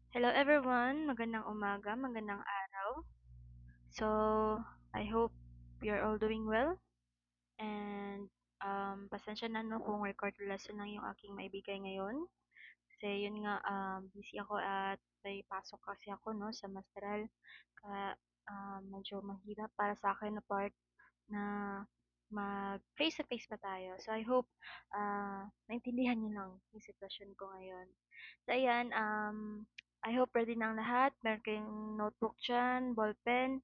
Hello everyone, magandang umaga, magandang araw. So, I hope you're all doing well and pasensya na no kung record lesson lang yung aking maibigay ngayon. Kasi yun nga, busy ako at may pasok kasi ako no sa masteral. Kaya medyo mahirap para sa akin na part na mag face to face pa tayo. So I hope naintindihan niyo lang yung sitwasyon ko ngayon. So ayan, I hope ready na ang lahat. Meron kayong notebook dyan, ballpen,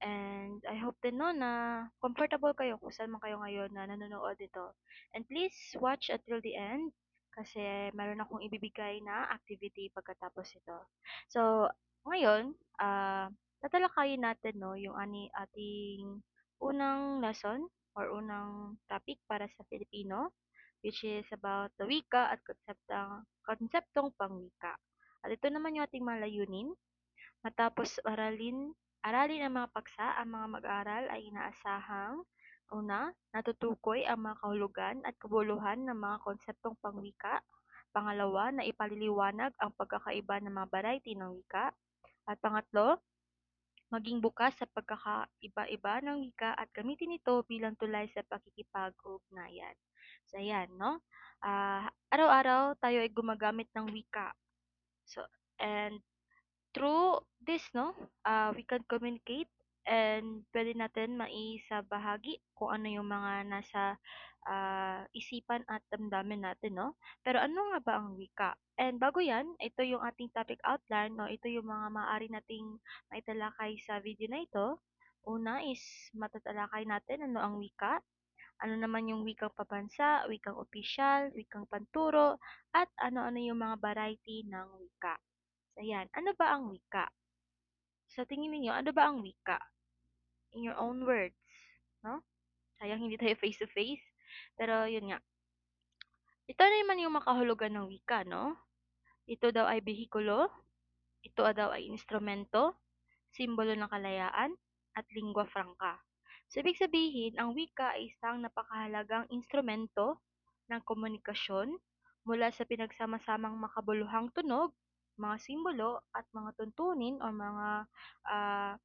and I hope din no na comfortable kayo kung saan man kayo ngayon na nanonood dito. And please watch until the end kasi meron akong ibibigay na activity pagkatapos ito. So, ngayon, tatalakayin natin no yung ating unang lesson or unang topic para sa Filipino, which is about the wika at konseptong pangwika. At ito naman yung ating mga layunin. Matapos aralin ang mga paksa, ang mga mag-aaral ay inaasahang una, natutukoy ang mga kahulugan at kabuluhan ng mga konseptong pangwika. Pangalawa, na ipaliliwanag ang pagkakaiba ng mga variety ng wika. At pangatlo, maging bukas sa pagkakaiba-iba ng wika at gamitin ito bilang tulay sa pakikipag-ugnayan. So, ayan, no? Araw-araw tayo ay gumagamit ng wika. So, and through this, no, we can communicate and pwede natin maisabahagi kung ano yung mga nasa isipan at damdamin natin, no? Pero ano nga ba ang wika? And bago yan, ito yung ating topic outline, no? Ito yung mga maaari nating maitalakay sa video na ito. Una is matatalakay natin ano ang wika, ano naman yung wikang pabansa, wikang opisyal, wikang panturo, at ano-ano yung mga variety ng wika. So, ayan. Ano ba ang wika? Sa tingin ninyo, ano ba ang wika? In your own words, no? Sayang hindi tayo face to face. Pero yun nga. Ito naman yung makahulugan ng wika, no? Ito daw ay behikulo, ito daw ay instrumento, simbolo ng kalayaan, at lingua franca. So, ibig sabihin, ang wika ay isang napakahalagang instrumento ng komunikasyon mula sa pinagsama-samang makabuluhang tunog, mga simbolo, at mga tuntunin o mga ah,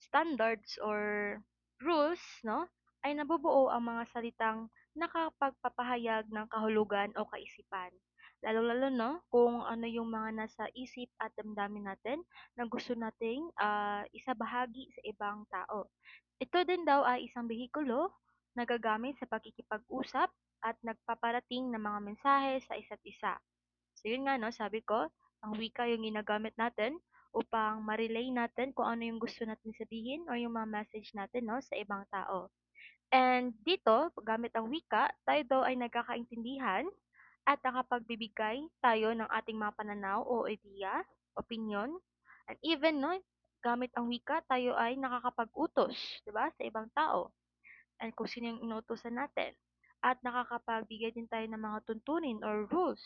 standards or rules, no, ay nabubuo ang mga salitang nakapagpapahayag ng kahulugan o kaisipan. Lalo-lalo, no, kung ano yung mga nasa isip at damdamin natin na gusto nating isabahagi sa ibang tao. Ito din daw ay isang behikulo na gagamit sa pakikipag-usap at nagpaparating ng mga mensahe sa isa't isa. So yun nga no, sabi ko, ang wika yung ginagamit natin upang ma-relay natin kung ano yung gusto natin sabihin or yung mga message natin no sa ibang tao. And dito, gamit ang wika, tayo daw ay nagkakaintindihan at nakapagbibigay tayo ng ating mga pananaw o ideya, opinion, and even no, gamit ang wika, tayo ay nakakapag-utos, 'di ba, sa ibang tao and kung sino yung inuutosan natin. At nakakapagbigay din tayo ng mga tuntunin or rules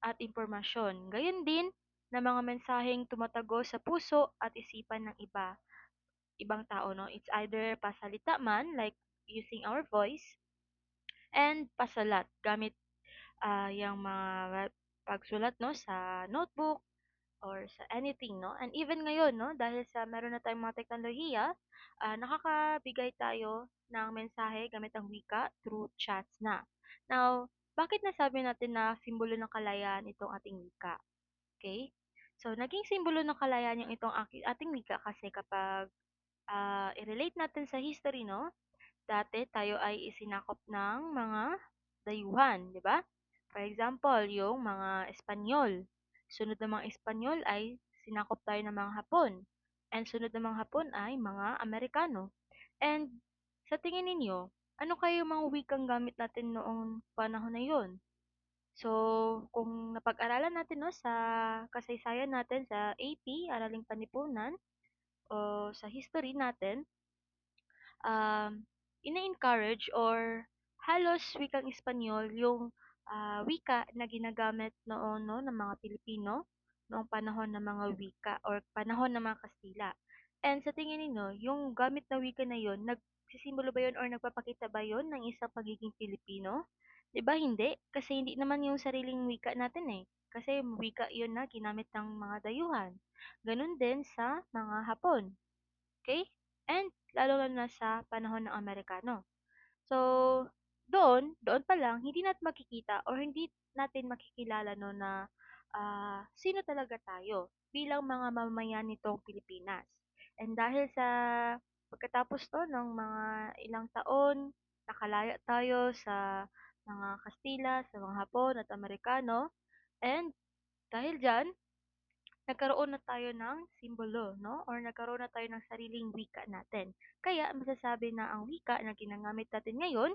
at impormasyon. Gayon din na mga mensaheng tumatago sa puso at isipan ng ibang tao, no? It's either pasalita man, like using our voice, and pasalat, gamit yung mga pagsulat, no, sa notebook, or sa anything, no? And even ngayon, no, dahil sa meron na tayong mga teknolohiya, nakakabigay tayo ng mensahe gamit ang wika through chats na. Now, bakit nasabi natin na simbolo ng kalayaan itong ating wika? Okay? So, naging simbolo ng kalayaan yung itong ating wika kasi kapag i-relate natin sa history, no? Dati tayo ay isinakop ng mga dayuhan, di ba? For example, yung mga Espanyol. Sunod ng mga Espanyol ay sinakop tayo ng mga Hapon. And sunod ng mga Hapon ay mga Amerikano. And sa tingin ninyo, ano kayo yung mga wikang gamit natin noong panahon na yun? So, kung napag-aralan natin no, sa kasaysayan natin sa AP, Araling Panipunan, o sa history natin, um, ina-encourage or halos wikang Espanyol yung wika na ginagamit noon no, ng mga Pilipino noong panahon ng mga wika or panahon ng mga Kastila. And sa tingin niyo, yung gamit na wika na yon, nagsisimbolo ba yun or nagpapakita ba yun ng isang pagiging Pilipino? 'Di ba hindi? Kasi hindi naman yung sariling wika natin eh. Kasi wika yun na ginamit ng mga dayuhan. Ganun din sa mga Hapon. Okay? And lalo na sa panahon ng Amerikano. So, doon pa lang, hindi natin makikita or hindi natin makikilala no na sino talaga tayo bilang mga mamamayan nitong Pilipinas. And dahil sa pagkatapos to ng mga ilang taon, nakalaya tayo sa mga Kastila, sa mga Hapon at Amerikano. And dahil dyan, nagkaroon na tayo ng simbolo, no? Or nagkaroon na tayo ng sariling wika natin. Kaya masasabi na ang wika na ginagamit natin ngayon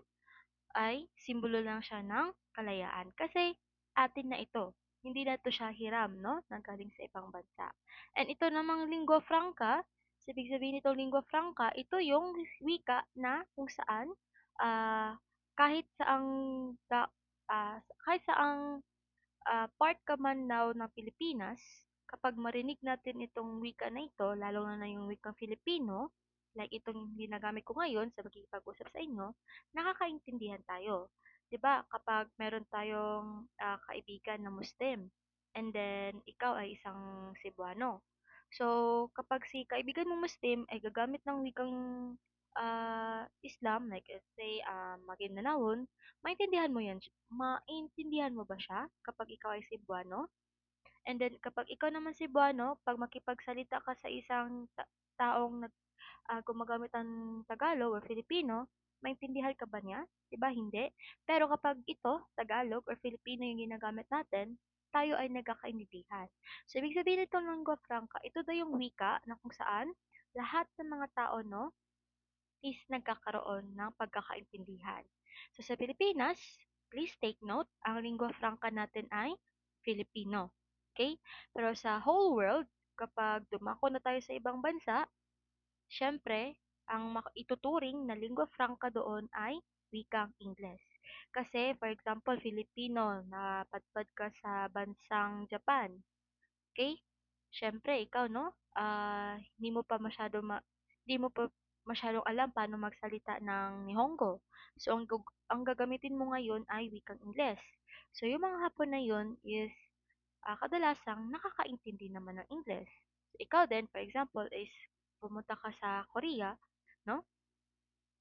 ay simbolo lang siya ng kalayaan. Kasi atin na ito. Hindi na ito siya hiram, no? Nanggaling sa ibang bansa. And ito namang lingua franca, ibig sabihin nitong lingua franca, ito yung wika na kung saan ah kahit saang kahit saang part ka man daw ng Pilipinas, kapag marinig natin itong wika na ito, lalo na yung wikang Filipino, like itong ginagamit ko ngayon sa pagkikipag-usap sa inyo, nakakaintindihan tayo. 'Di ba? Kapag meron tayong kaibigan na Muslim, and then ikaw ay isang Cebuano. So, kapag si kaibigan mong Muslim ay gagamit ng wikang Islam, like let's say Maguindanao, maintindihan mo ba siya kapag ikaw ay Cebuano? And then, kapag ikaw naman Cebuano, pag makipagsalita ka sa isang taong gumagamit ng Tagalog or Filipino, maintindihan ka ba niya? 'Di ba hindi? Pero kapag ito, Tagalog or Filipino yung ginagamit natin, tayo ay nagkakaintindihan. So, ibig sabihin nito ng lingua franca, ito daw yung wika na kung saan lahat ng mga tao, no, is nagkakaroon ng pagkakaintindihan. So sa Pilipinas, please take note, ang lingua franca natin ay Filipino. Okay? Pero sa whole world, kapag dumako na tayo sa ibang bansa, syempre, ang ituturing na lingua franca doon ay wikang Ingles. Kasi, for example, Filipino, napadpad ka sa bansang Japan. Okay? Siyempre, ikaw, no? Hindi mo pa masyadong alam paano magsalita ng Nihongo. So, ang gagamitin mo ngayon ay wikang Ingles. So, yung mga Hapon na yun is kadalasang nakakaintindi naman ng Ingles. So, ikaw din, for example, is pumunta ka sa Korea, no?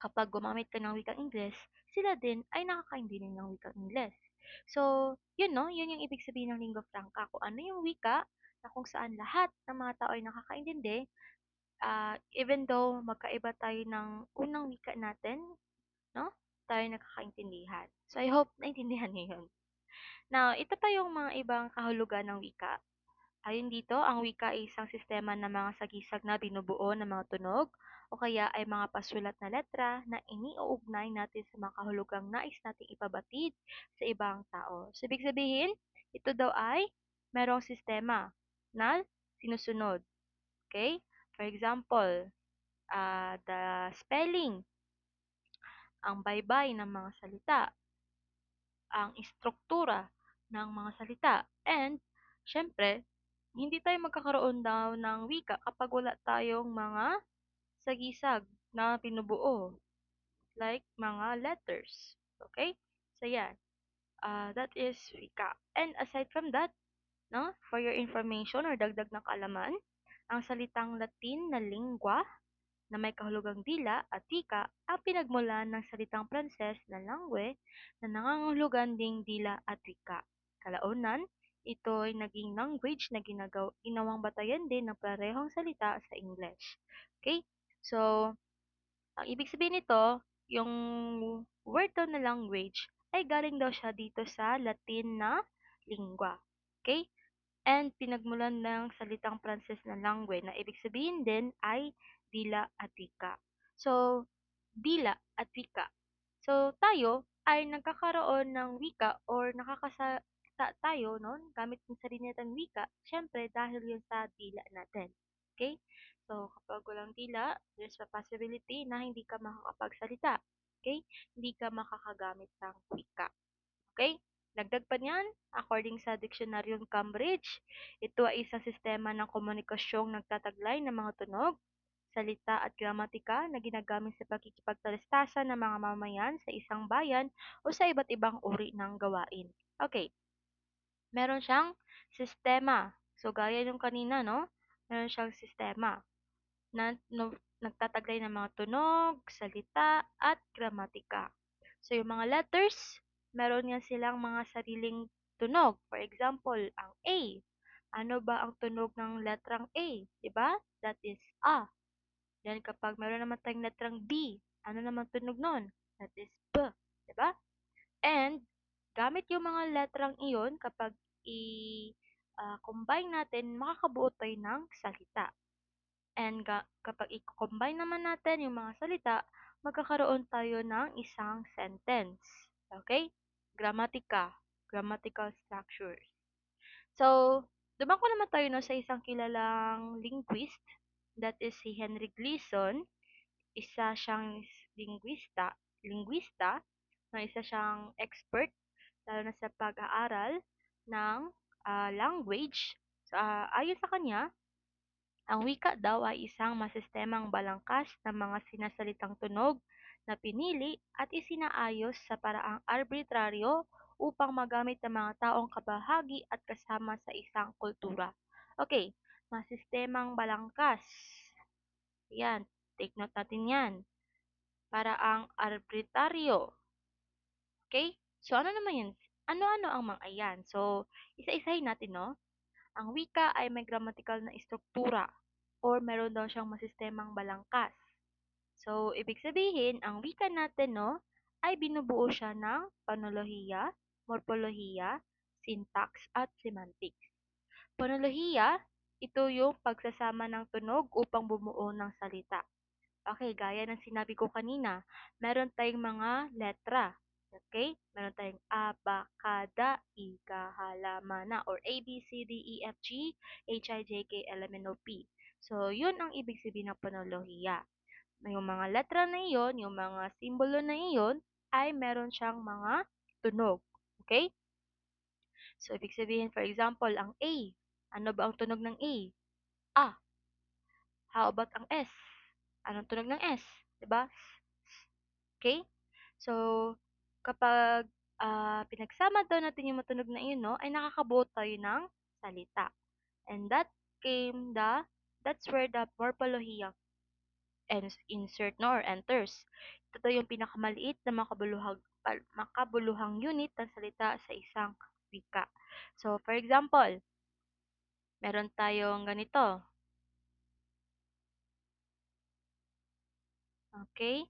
Kapag gumamit ka ng wikang Ingles, sila din ay nakakaintindi ng wikang Ingles. So, yun no, yun yung ibig sabihin ng lingua franca. Kung ano yung wika na kung saan lahat ng mga tao ay nakakaintindi, even though magkaiba tayo ng unang wika natin, no? Tayo nakakaintindihan. So, I hope naintindihan niyo yun. Now, ito pa yung mga ibang kahulugan ng wika. Ayon dito, ang wika ay isang sistema ng mga sagisag na binubuo ng mga tunog o kaya ay mga pasulat na letra na iniuugnay natin sa mga kahulugang nais nating ipabatid sa ibang tao. So, ibig sabihin, ito daw ay merong sistema na sinusunod. Okay? For example, the spelling, ang baybay ng mga salita, ang istruktura ng mga salita, and, syempre, hindi tayo magkakaroon daw ng wika kapag wala tayong mga sagisag na pinubuo, like mga letters. Okay? So, yan. That is wika. And aside from that, no, for your information or dagdag na kaalaman, ang salitang Latin na lingua na may kahulugang dila at wika ang pinagmulan ng salitang Pranses na langue na nangangahulugan ding dila at wika. Kalaunan, ito ay naging language na ginawang batayan din ng parehong salita sa English. Okay? So, ang ibig sabihin nito, yung word daw na language ay galing daw siya dito sa Latin na lingua. Okay? And pinagmulan ng salitang Pranses na langue na ibig sabihin din ay dila at wika. So, dila at wika. So, tayo ay nagkakaroon ng wika or nakakasalita tayo, no, gamit ng sarili nating wika, syempre dahil yun sa dila natin. Okay? So, kapag walang dila, there's a possibility na hindi ka makakapagsalita. Okay? Hindi ka makakagamit ng wika. Okay? Dagdag pa niyan, according sa Diksionaryong Cambridge, ito ay isang sistema ng komunikasyong nagtataglay ng mga tunog, salita at gramatika na ginagamit sa pakikipagtalastasan ng mga mamayan sa isang bayan o sa iba't ibang uri ng gawain. Okay, meron siyang Sistema. So, gaya nung kanina, no? Meron siyang sistema na nagtataglay ng mga tunog, salita, at gramatika. So, yung mga letters, meron yan silang mga sariling tunog. For example, ang A. Ano ba ang tunog ng letrang A? Diba? That is A. Then, kapag meron naman tayong letrang B, ano naman tunog nun? That is B. Diba? And, gamit yung mga letrang iyon, kapag combine natin, makakabuo tayo ng salita. And kapag i-combine naman natin yung mga salita, magkakaroon tayo ng isang sentence. Okay? Gramatika. Grammatical structures. So, dumako naman tayo no, sa isang kilalang linguist. That is si Henry Gleason. Isa siyang linguista, na isa siyang expert, lalo na sa pag-aaral ng language. So, ayon sa kanya, ang wika daw ay isang masistemang balangkas ng mga sinasalitang tunog na pinili at isinaayos sa paraang arbitraryo upang magamit ng mga taong kabahagi at kasama sa isang kultura. Okay, masistemang balangkas. Yan, take note natin yan. Paraang arbitraryo. Okay? So, ano naman yan? Ano-ano ang mga yan? So, isa-isahin natin, no? Ang wika ay may grammatical na istruktura or meron daw siyang masistemang balangkas. So, ibig sabihin, ang wika natin, no, ay binubuo siya ng panolohiya, morpolohiya, syntax, at semantics. Panolohiya, ito yung pagsasama ng tunog upang bumuo ng salita. Okay, gaya ng sinabi ko kanina, meron tayong mga letra. Okay? Meron tayong a, ba, ka, da, i, ka, ha, la, ma, na, or A, B, C, D, E, F, G, H, I, J, K, L, M, N, O, P. So, yun ang ibig sabihin ng panolohiya. Yung mga letra na iyon, yung mga simbolo na iyon, ay meron siyang mga tunog. Okay? So, ibig sabihin, for example, ang A. Ano ba ang tunog ng A? A. How about ang S? Anong tunog ng S? Diba? Okay? So, kapag pinagsama daw natin yung matunog na iyon, no, ay nakakabuo tayo ng salita. And that's where the morphology insert no or enters. Ito yung pinakamaliit na makabuluhang unit ng salita sa isang wika. So, for example, meron tayong ganito. Okay?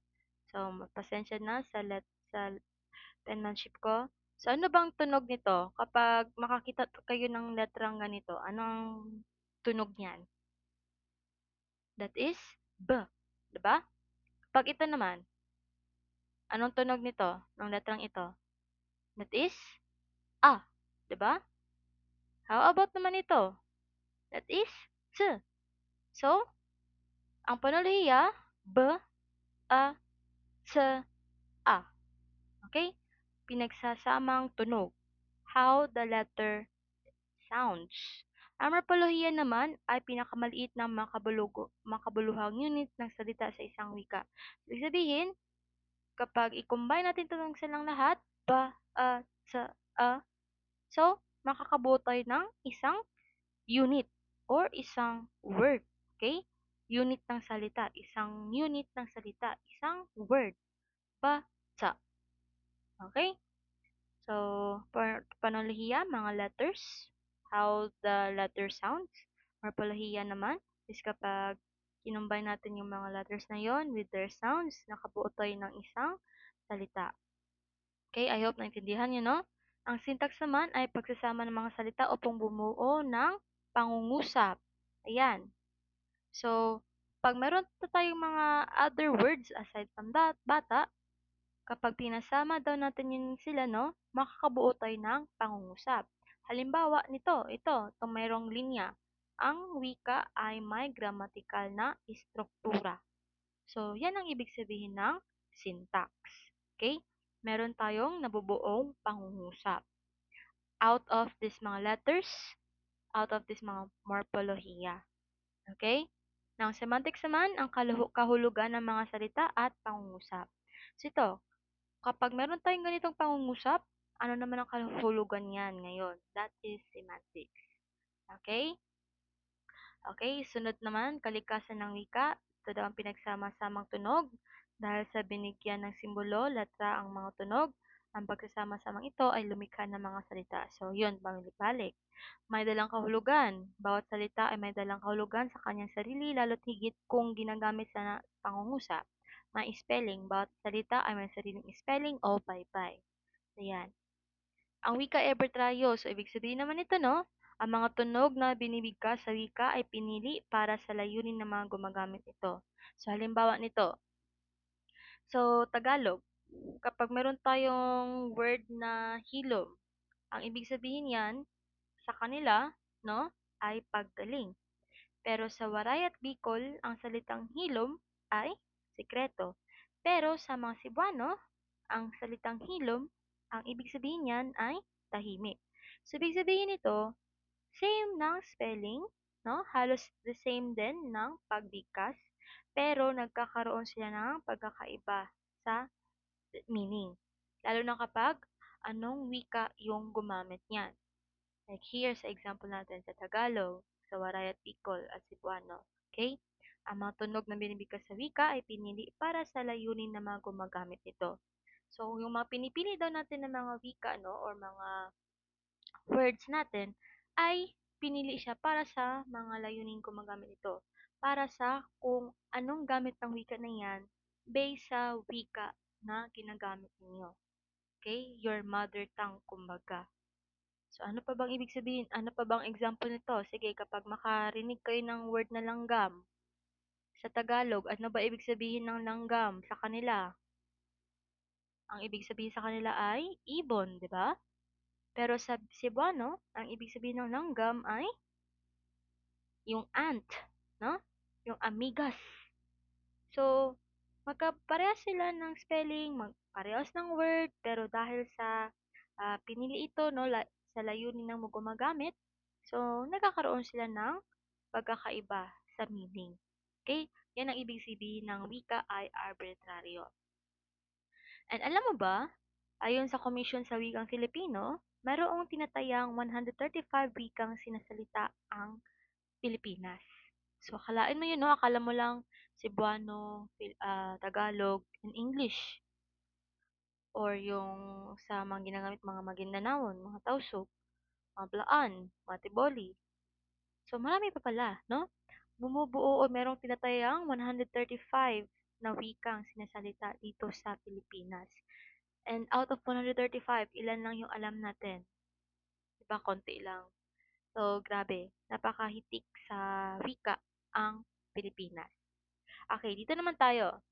So, pasensya na sa penmanship ko. So, ano bang tunog nito? Kapag makakita kayo ng letrang ganito, anong tunog niyan? That is B. Diba? Pag ito naman, anong tunog nito, ng letrang ito? That is A. Diba? How about naman ito? That is C. So, ang panolohiya, B, A, C, A. Okay? Pinagsasamang tunog. How the letter sounds. Ang morpolohiya naman ay pinakamaliit na makabuluhang unit ng salita sa isang wika. Ibig sabihin, kapag i-combine natin ito ng silang lahat, ba, a, sa, a, so, makakabuo tayo ng isang unit or isang word. Okay? Unit ng salita. Isang unit ng salita. Isang word. Ba, sa. Okay? So, panolohiya, mga letters, how the letter sounds. Morpolohiya naman is kapag kinumbine natin yung mga letters na yon with their sounds, nakabuo tayo ng isang salita. Okay, I hope naintindihan nyo, no? Ang syntax naman ay pagsasama ng mga salita upang bumuo ng pangungusap. Ayan. So, pag meron pa tayong mga other words aside from that, bata, kapag pinasama daw natin yun sila, no, makakabuo tayo ng pangungusap. Halimbawa nito, itong mayroong linya. Ang wika ay may grammatical na istruktura. So, yan ang ibig sabihin ng syntax. Okay? Meron tayong nabubuong pangungusap. Out of these mga letters, out of these mga morpolohiya. Okay? Ng semantics naman, ang kahulugan ng mga salita at pangungusap. So, ito, kapag meron tayong ganitong pangungusap, ano naman ang kahulugan niyan ngayon? That is semantics. Okay? Okay, sunod naman, kalikasan ng wika. Ito daw ang pinagsama-samang tunog. Dahil sa binigyan ng simbolo, letra ang mga tunog, ang pagsasama-samang ito ay lumikha ng mga salita. So, yun, pamilip-balik. May dalang kahulugan. Bawat salita ay may dalang kahulugan sa kanyang sarili, lalo't higit kung ginagamit sa pangungusap. May spelling. Bawat salita ay may sariling spelling o paybay. Ayan. Ang wika ay arbitraryo. So, ibig sabihin naman nito, no? Ang mga tunog na binibigkas sa wika ay pinili para sa layunin ng mga gumagamit ito. So, halimbawa nito. So, Tagalog. Kapag meron tayong word na hilom, ang ibig sabihin yan, sa kanila, no, ay paggaling. Pero sa Waray at Bicol, ang salitang hilom ay sikreto. Pero sa mga Cebuano, ang salitang hilom, ang ibig sabihin niyan ay tahimik. So, ibig sabihin nito, same ng spelling, no? Halos the same din ng pagbigkas, pero nagkakaroon sila ng pagkakaiba sa meaning. Lalo na kapag anong wika yung gumamit niyan. Like here sa example natin sa Tagalog, sa Waray at Bicol at Cebuano. Okay? Ang mga tunog na binibigkas sa wika ay pinili para sa layunin ng mga gumagamit nito. So, yung mga pinipili daw natin ng mga wika, no, or mga words natin, ay pinili siya para sa mga layunin gumagamit nito. Para sa kung anong gamit ng wika na yan, based sa wika na ginagamit ninyo. Okay? Your mother tongue, kumbaga. So, ano pa bang ibig sabihin? Ano pa bang example nito? Sige, kapag makarinig kayo ng word na langgam sa Tagalog, ano ba ibig sabihin ng langgam sa kanila? Ang ibig sabihin sa kanila ay ibon, di ba? Pero sa Cebuano, ang ibig sabihin ng langgam ay yung ant, no? Yung amigas. So, magkaparehas sila ng spelling, magparehas ng word, pero dahil sa pinili ito, no, sa layunin ng gumagamit, so, nagkakaroon sila ng pagkakaiba sa meaning. Okay? Yan ang ibig sabihin ng wika ay arbitraryo. And alam mo ba, ayon sa Komisyon sa Wikang Filipino, mayroong tinatayang 135 wikang sinasalita ang Pilipinas. So, akalain mo yun, no? Akala mo lang Cebuano, Tagalog, and English. Or yung sa mga ginagamit mga Maguindanaon, mga Tausug, mga Blaan, mga Tiboli. So, marami pa pala, no? Bumubuo o merong tinatayang 135 na wikang sinasalita dito sa Pilipinas. And out of 135, ilan lang yung alam natin? Diba, konti lang. So, grabe. Napakahitik sa wika ang Pilipinas. Okay, dito naman tayo.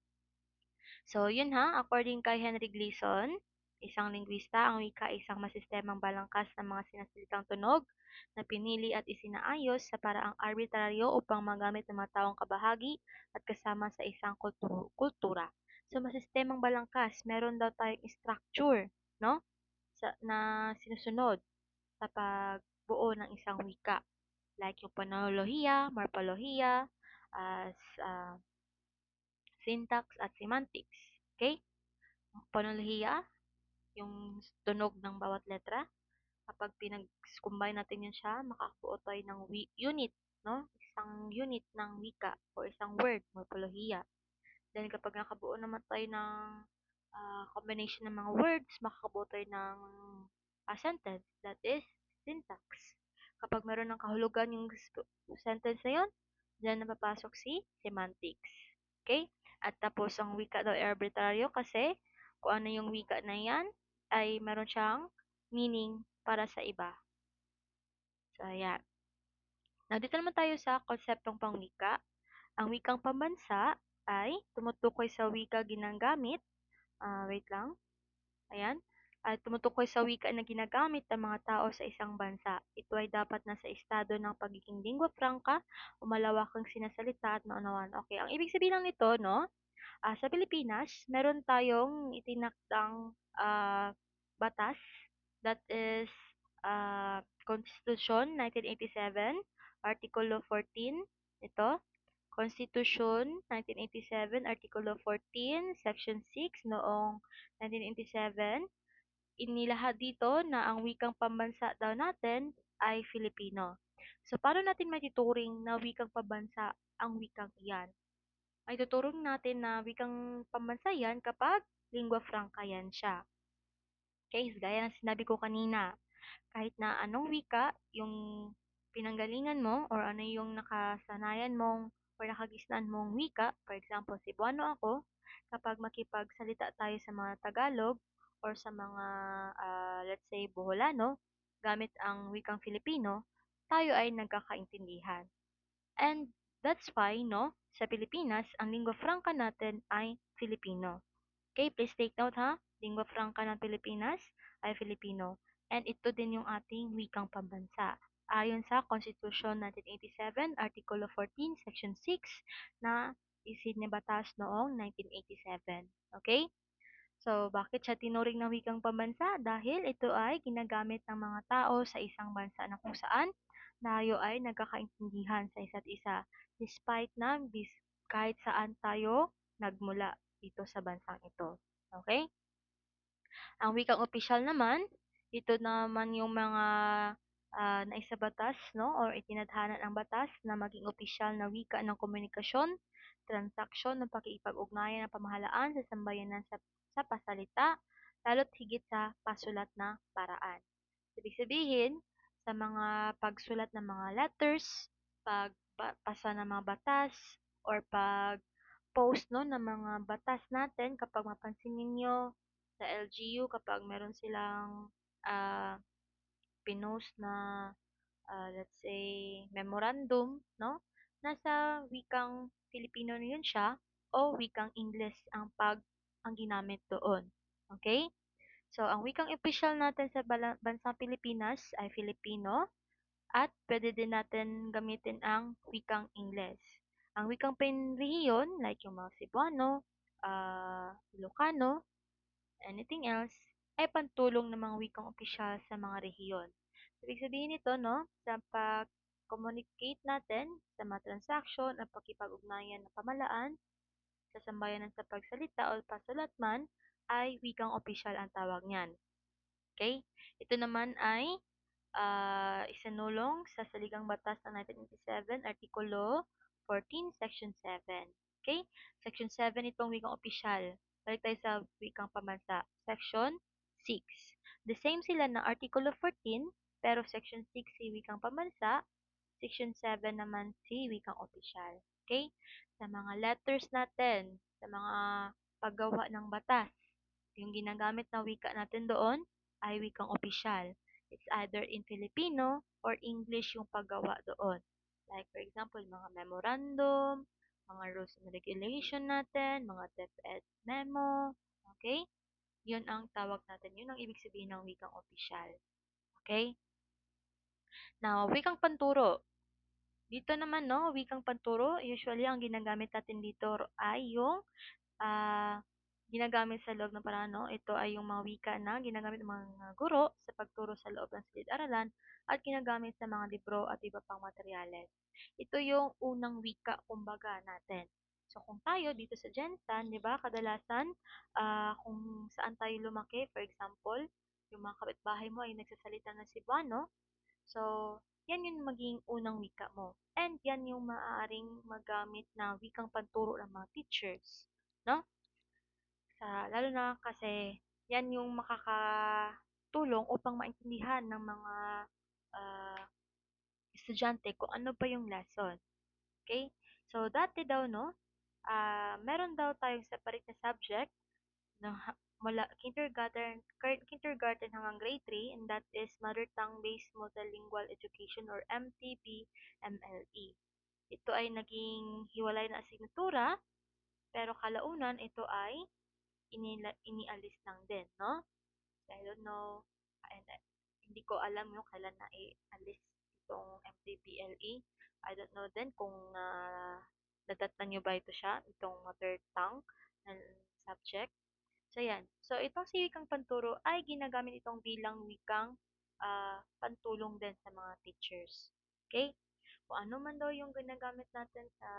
So, yun ha, according kay Henry Gleason, isang linguista, ang wika ay isang masistemang balangkas ng mga sinasalitang tunog na pinili at isinaayos sa paraang arbitraryo upang magamit ng mga taong kabahagi at kasama sa isang kultura. So, masistemang balangkas, meron daw tayong structure, no? Na sinusunod sa pagbuo ng isang wika. Like yung phonolohiya, morpholohiya, as syntax at semantics. Okay? Phonolohiya, yung tunog ng bawat letra. Kapag pinag-combine natin yun siya, makakabuo tayo ng unit, no? Isang unit ng wika o isang word, morpholohiya. Then kapag nakabuo naman tayo ng combination ng mga words, makakabuo tayo ng sentence, that is syntax. Kapag meron ng kahulugan yung sentence na yun, dyan napapasok si semantics. Okay? At tapos ang wika daw ay arbitraryo kasi kung ano yung wika na yan ay meron siyang meaning para sa iba. So, ayan. Now, dito naman tayo sa konseptong pangwika. Ang wikang pambansa ay tumutukoy sa wika ginagamit. Wait lang. Ayan. At tumutukoy sa wika na ginagamit ng mga tao sa isang bansa. Ito ay dapat nasa estado ng pagiging lingua franca o malawakang sinasalita at maunawaan. Okay, ang ibig sabihin lang nito, no? Sa Pilipinas, meron tayong itinakdang batas that is Constitution 1987, Artikulo 14. Ito, Constitution 1987, Artikulo 14, Section 6 noong 1987. Inilahad dito na ang wikang pambansa daw natin ay Filipino. So, paano natin matituring na wikang pambansa ang wikang iyan? Ay tuturing natin na wikang pambansa yan kapag lingua franca yan siya. Okay, gaya ng sinabi ko kanina, kahit na anong wika yung pinanggalingan mo or ano yung nakasanayan mong or nakagisnan mong wika, for example, Cebuano ako, kapag makipagsalita tayo sa mga Tagalog or sa mga, let's say, Boholano, gamit ang wikang Filipino, tayo ay nagkakaintindihan. And that's why, no, sa Pilipinas, ang lingua franca natin ay Filipino. Okay, please take note ha. Lingua franca ng Pilipinas ay Filipino. And ito din yung ating wikang pambansa. Ayon sa Constitution 1987, Artikulo 14, Section 6 na isinibatas noong 1987. Okay? So, bakit siya tinuring na wikang pambansa? Dahil ito ay ginagamit ng mga tao sa isang bansa na kung saan tayo ay nagkakaintindihan sa isa't isa despite na kahit saan tayo nagmula dito sa bansang ito. Okay? Ang wikang opisyal naman, ito naman yung mga naisabatas, no, or itinadhana ng batas na maging opisyal na wika ng komunikasyon, transaksyon ng pakikipag-ugnayan ng pamahalaan sa sambayanan sa pasalita, lalo't higit sa pasulat na paraan. Ibig sabihin, sa mga pagsulat ng mga letters, pagpasa ng mga batas, or pag-post no, ng mga batas natin, kapag mapansin ninyo sa LGU, kapag meron silang ah, pinost na, let's say, memorandum, no? Nasa wikang Filipino na yun siya o wikang Ingles ang ginamit doon. Okay? So, ang wikang opisyal natin sa bansang Pilipinas ay Filipino at pwede din natin gamitin ang wikang Ingles. Ang wikang panrehiyon, like yung mga Cebuano, Ilocano, anything else, ay pantulong ng mga wikang opisyal sa mga rehiyon. Ibig sabihin nito, no, sa pag-communicate natin sa mga transaksyon at pakipag-ugnayan ng pamalaan sa sambayanan sa pagsalita o pasulat man, ay wikang opisyal ang tawag niyan. Okay? Ito naman ay isinulong sa Saligang Batas ng 1987, Artikulo 14, Section 7. Okay? Section 7 itong wikang opisyal. Balik tayo sa wikang pambansa. Section 6. The same sila ng Artikulo 14, pero Section 6 si wikang pambansa, Section 7 naman si wikang opisyal. Okay? Sa mga letters natin, sa mga paggawa ng batas, yung ginagamit na wika natin doon ay wikang opisyal. It's either in Filipino or English yung paggawa doon. Like for example, mga memorandum, mga rules and regulation natin, mga DepEd memo, okay? Yun ang tawag natin. Yun ang ibig sabihin ng wikang opisyal. Okay? Now, wikang panturo. Dito naman, no, wikang panturo, usually ang ginagamit natin dito ay yung ah, ginagamit sa loob ng paaralan, ito ay yung mga wika na ginagamit ng mga guro sa pagturo sa loob ng silid-aralan at ginagamit sa mga libro at iba pang materyales. Ito yung unang wika, kumbaga, natin. So, kung tayo dito sa Gensan, di ba, kadalasan, kung saan tayo lumaki, for example, yung mga kapitbahay mo ay nagsasalita ng Cebuano, so, yan yung maging unang wika mo. And yan yung maaaring magamit na wikang panturo ng mga teachers. No? Lalo na kasi yan yung makakatulong upang maintindihan ng mga ah, estudyante kung ano pa yung lesson. Okay? So, dati daw, no, meron daw tayong separate na subject no, mula kindergarten hanggang grade 3, and that is Mother Tongue Based Multilingual Education or MTB-MLE. Ito ay naging hiwalay na asignatura, pero kalaunan ito ay inialis lang din, no? I don't know, and hindi ko alam yung kailan na ialis itong MTPLE. I don't know din kung nadatnan nyo ba ito siya, itong mother tongue na subject. So, yan. So, itong si wikang panturo ay ginagamit itong bilang wikang pantulong din sa mga teachers. Okay? Kung ano man daw yung ginagamit natin sa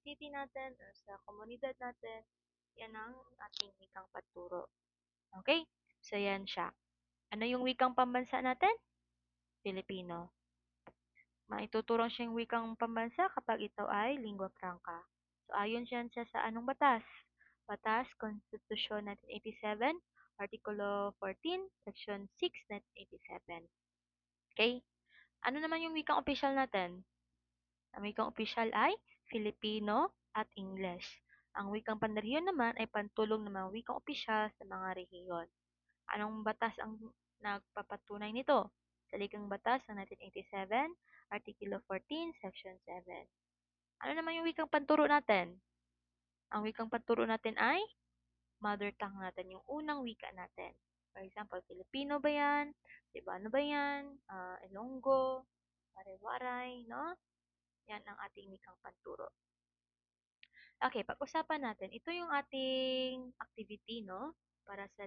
city natin o sa komunidad natin, yan ang ating wikang panturo. Okay? So, yan siya. Ano yung wikang pambansa natin? Filipino. maituturing siyang wikang pambansa kapag ito ay lingua franca. So, ayon siya sa anong batas? Batas, Konstitusyon 1987, Artikulo 14, Section 6, 1987. Okay? Ano naman yung wikang opisyal natin? Ang wikang opisyal ay Filipino at English. Ang wikang panrehiyon naman ay pantulong ng mga wikang opisyal sa mga rehiyon. Anong batas ang nagpapatunay nito? Sa Ligang Batas ng 1987, Artikulo 14, Section 7. Ano naman yung wikang panturo natin? Ang wikang panturo natin ay mother tongue natin, yung unang wika natin. For example, Filipino ba yan? Cebuano ba yan? Ilonggo? Waray-waray, no? Yan ang ating wikang panturo. Okay, pag-usapan natin. Ito yung ating activity, no? Para sa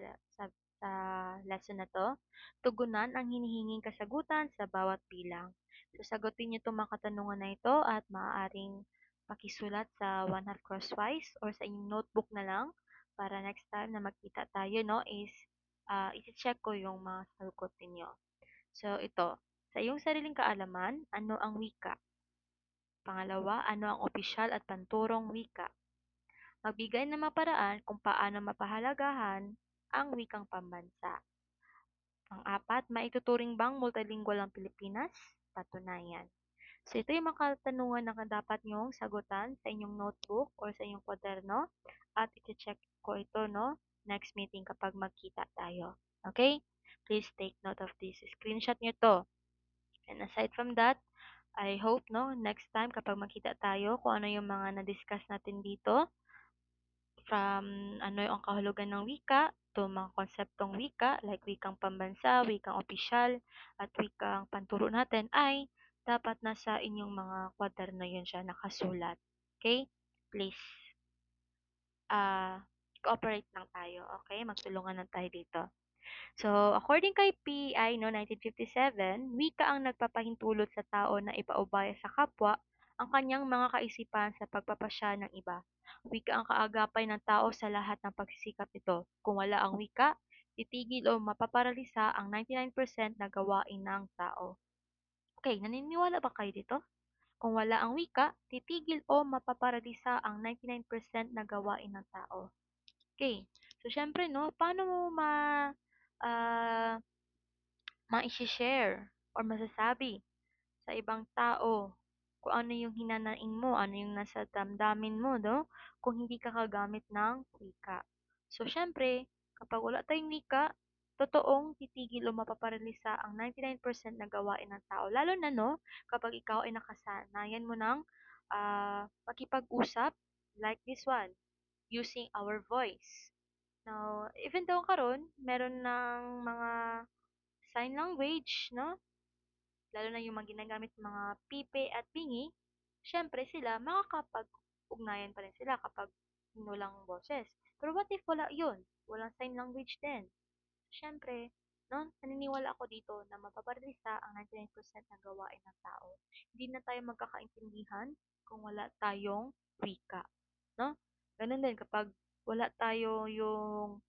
lesson na to. Tugunan ang hinihinging kasagutan sa bawat bilang. So, sagutin niyo itong mga katanungan na ito at maaaring pakisulat sa one half crosswise or sa inyong notebook na lang para next time na magkita tayo, no, is isi-check ko yung mga sagot ninyo. So, ito. Sa iyong sariling kaalaman, ano ang wika? Pangalawa, ano ang opisyal at panturong wika? Magbigay ng mga paraan kung paano mapahalagahan ang wikang pambansa. Pang-apat, maituturing bang multilingual ang Pilipinas? Patunayan. So, ito yung mga katanungan na dapat nyong sagutan sa inyong notebook or sa inyong kwaderno at iti-check ko ito, no, next meeting kapag magkita tayo. Okay? Please take note of this. Screenshot nyo to. And aside from that, I hope, no, next time kapag magkita tayo, kung ano yung mga na-discuss natin dito, from ano yung kahulugan ng wika to mga konseptong wika like wikang pambansa, wikang opisyal, at wikang panturo natin ay dapat nasa inyong mga kwaderno yun siya nakasulat. Okay? Please, cooperate lang tayo. Okay? Magtulungan lang tayo dito. So, according kay PI no 1957, wika ang nagpapahintulot sa tao na ipaubaya sa kapwa ang kanyang mga kaisipan sa pagpapasya ng iba. Wika ang kaagapay ng tao sa lahat ng pagsisikap nito. Kung wala ang wika, titigil o mapaparalisa ang 99% na gawain ng tao. Okay, naniniwala ba kayo dito? Kung wala ang wika, titigil o mapaparalisa ang 99% na gawain ng tao. Okay. So, syempre, no, paano mo ah, ma-share or masasabi sa ibang tao kung ano yung hinanaing mo, ano yung nasa damdamin mo, no? Kung hindi ka kagamit ng wika. So, syempre, kapag wala tayong wika, totoong titigil o mapaparalisa ang 99% na gawain ng tao. Lalo na, no, kapag ikaw ay nakasanayan mo ng makipag-usap like this one, using our voice. Now, even though karon meron ng mga sign language, no? Lalo na yung mga ginagamit ng mga pipe at bingi, syempre sila, makakapag-ugnayan pa rin sila kapag hinulang boses. Pero what if wala yun? Walang sign language din. Syempre, no, naniniwala ako dito na mapaparalisa ang 99% ng gawain ng tao. Hindi na tayo magkakaintindihan kung wala tayong wika. No? Ganun din kapag wala tayo yung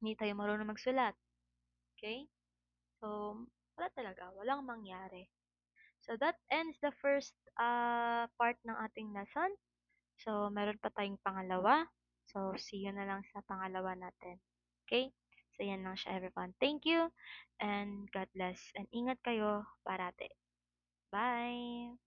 hindi tayo marunong magsulat. Okay? So, wala talaga. Walang mangyari. So, that ends the first part ng ating lesson. So, meron pa tayong pangalawa. So, see you na lang sa pangalawa natin. Okay? So, yan lang siya, everyone. Thank you and God bless. And ingat kayo parate. Bye!